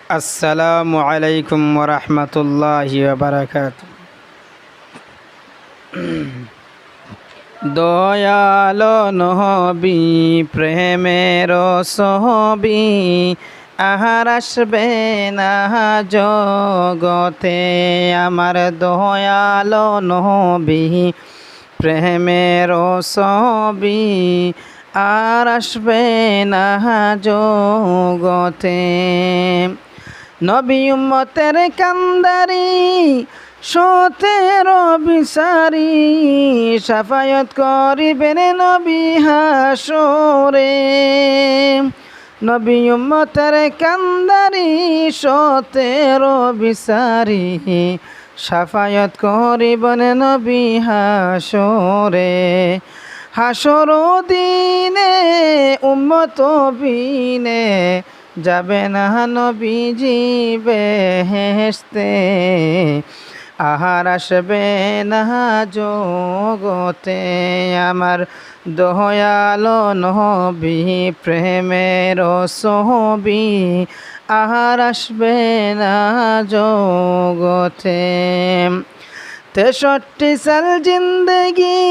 আসসালামু আলাইকুম ওরহমতুল্লাহি ওয়াবারাকাতুহু। দয়ালো নবী প্রেমের ছবি আহার আসবে না জগতে। আমার দয়ালো নবী প্রেমের ছবি আর আসবে না জগতে। নবী উম্মতের কান্দারি সতের বিচারি সাফায়াত করিবেন নবী হাসরে। নবী উম্মতের কান্দারি সতের বিচারি সাফায়াত করিবেন নবী হাসরে। হাসর দিনে উম্মত বিনে যাবে না নবীজি বেহেশতে। আহার আসবে না জগতে। আমার দয়ালো নবী প্রেমের ছবি আহার আসবে না জগতে। 63 সাল জিন্দগি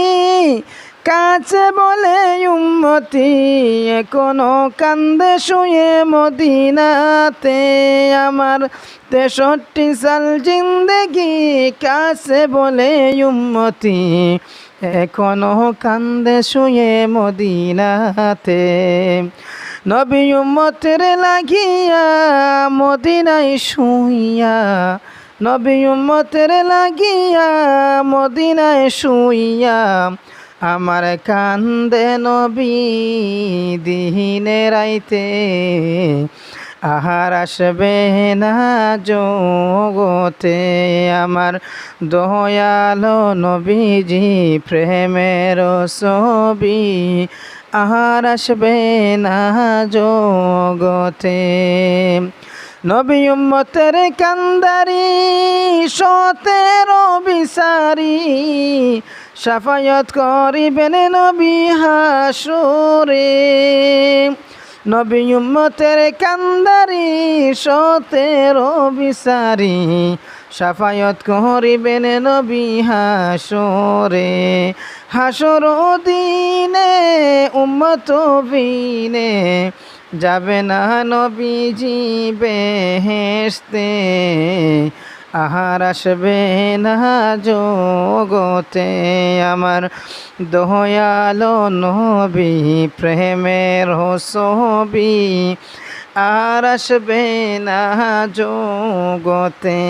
কাছে বলে উম্মতি এখনো কান্দে শুয়ে মদিনাতে। আমার 63 সাল জিন্দগি কাছে বলে উম্মতি এখনো কান্দে শুয়ে মদিনাতে। নবী উম্মতের লাগিয়া মদিনায় শুইয়া, নবী উম্মতের লাগিয়া মদিনায় শুইয়া আমার কান্দে নবী দিনে রাইতে। আহার আসবে না জগতে। আমার দয়ালো নবীজি প্রেমের ছবি আহার আসবে না জগতে। নবী উম্মতের কান্দারি সতের বিচারি সাফায়াত করিবেন নবী হাসরে। নবী উম্মতের কান্দারি সতের বিচারি সাফায়াত করিবেন নবী হাসরে। হাসর দিনে উম্মত বিনে যাবে না নবীজি বেহেশতে। আহার আসবে না জগতে। আমার দয়ালো নবী প্রেমের ছবি আর আসবে না জগতে।